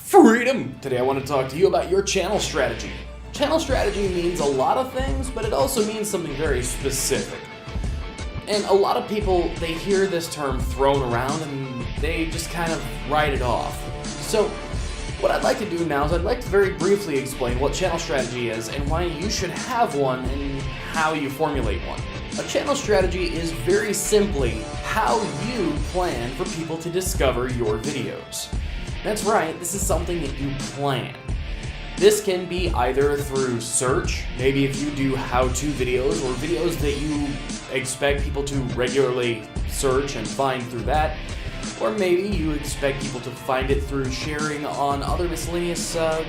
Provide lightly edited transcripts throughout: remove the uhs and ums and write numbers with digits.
Freedom! Today I want to talk to you about your channel strategy. Channel strategy means a lot of things, but it also means something very specific. And a lot of people, they hear this term thrown around and they just kind of write it off. So what I'd like to do now is I'd like to very briefly explain what channel strategy is and why you should have one and how you formulate one. A channel strategy is very simply how you plan for people to discover your videos. That's right, this is something that you plan. This can be either through search, maybe if you do how-to videos or videos that you expect people to regularly search and find through that, or maybe you expect people to find it through sharing on other miscellaneous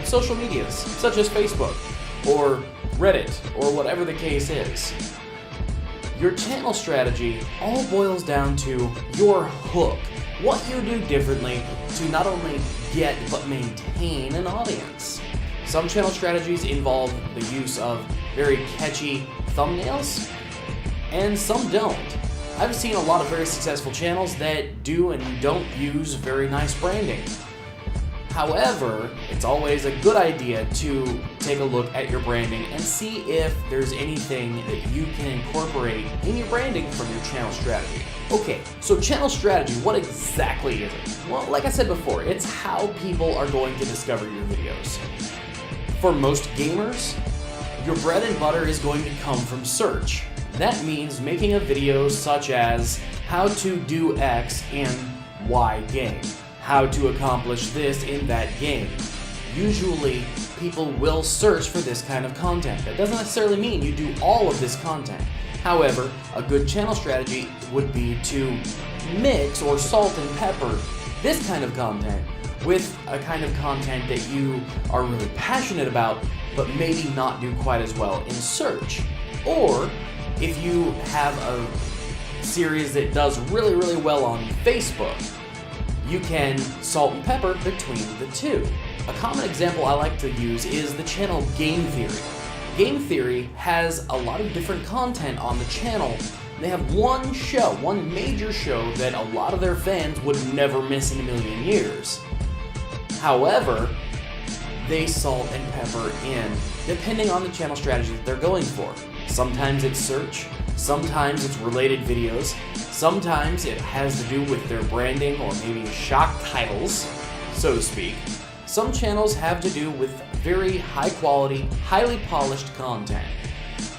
social medias, such as Facebook or Reddit or whatever the case is. Your channel strategy all boils down to your hook, what you do differently to not only get but maintain an audience. Some channel strategies involve the use of very catchy thumbnails, and some don't. I've seen a lot of very successful channels that do and don't use very nice branding. However, it's always a good idea to take a look at your branding and see if there's anything that you can incorporate in your branding from your channel strategy. Okay, so channel strategy, what exactly is it? Well, like I said before, it's how people are going to discover your videos. For most gamers, your bread and butter is going to come from search. That means making a video such as how to do X in Y game, how to accomplish this in that game. Usually, people will search for this kind of content. That doesn't necessarily mean you do all of this content. However, a good channel strategy would be to mix or salt and pepper this kind of content with a kind of content that you are really passionate about, but maybe not do quite as well in search. Or if you have a series that does really, really well on Facebook, you can salt and pepper between the two. A common example I like to use is the channel Game Theory. Game Theory has a lot of different content on the channel. They have one show, one major show that a lot of their fans would never miss in a million years. However, they salt and pepper in, depending on the channel strategy that they're going for. Sometimes it's search, sometimes it's related videos, sometimes it has to do with their branding or maybe shock titles, so to speak. Some channels have to do with very high quality, highly polished content.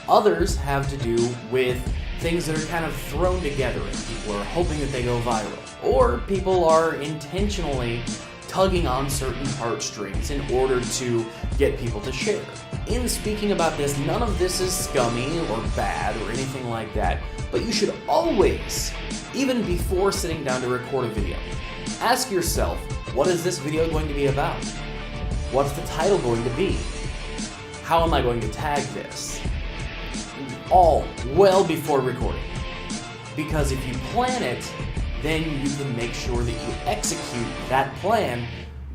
Others have to do with things that are kind of thrown together and people are hoping that they go viral. Or people are intentionally tugging on certain heartstrings in order to get people to share. In speaking about this, none of this is scummy or bad or anything like that, but you should always, even before sitting down to record a video, ask yourself, what is this video going to be about? What's the title going to be? How am I going to tag this? All well before recording. Because if you plan it, then you can make sure that you execute that plan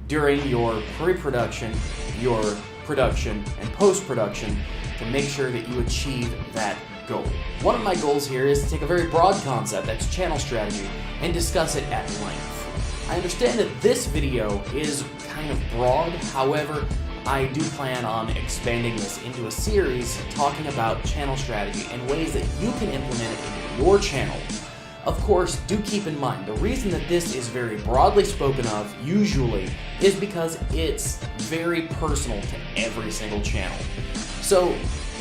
during your pre-production, your production, and post-production to make sure that you achieve that goal. One of my goals here is to take a very broad concept, that's channel strategy, and discuss it at length. I understand that this video is kind of broad, however, I do plan on expanding this into a series talking about channel strategy and ways that you can implement it into your channel. Of course, do keep in mind, the reason that this is very broadly spoken of, usually, is because it's very personal to every single channel. So,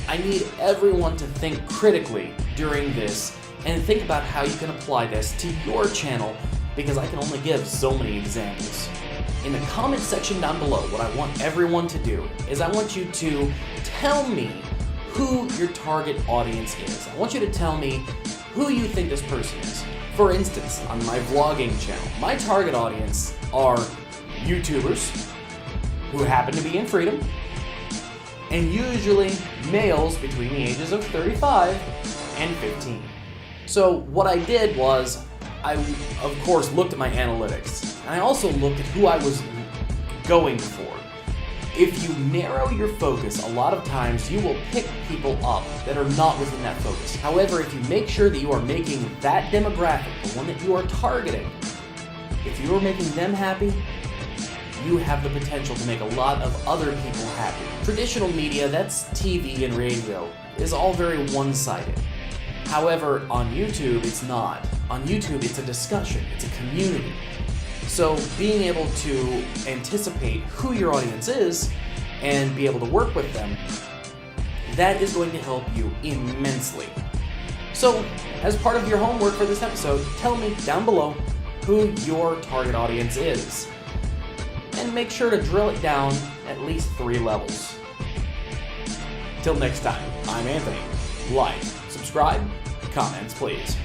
I need everyone to think critically during this and think about how you can apply this to your channel, because I can only give so many examples. In the comment section down below, what I want everyone to do is I want you to tell me who your target audience is. I want you to tell me who you think this person is. For instance, on my vlogging channel, my target audience are YouTubers who happen to be in Freedom, and usually males between the ages of 35 and 15. So what I did was, I of course looked at my analytics, and I also looked at who I was going for. If you narrow your focus, a lot of times you will pick people up that are not within that focus. However, if you make sure that you are making that demographic, the one that you are targeting, if you are making them happy, you have the potential to make a lot of other people happy. Traditional media, that's TV and radio, is all very one-sided. However, on YouTube, it's not. On YouTube, it's a discussion, it's a community. So being able to anticipate who your audience is and be able to work with them, that is going to help you immensely. So, as part of your homework for this episode, tell me down below who your target audience is. And make sure to drill it down at least 3 levels. Till next time, I'm Anthony. Like, subscribe, comments please.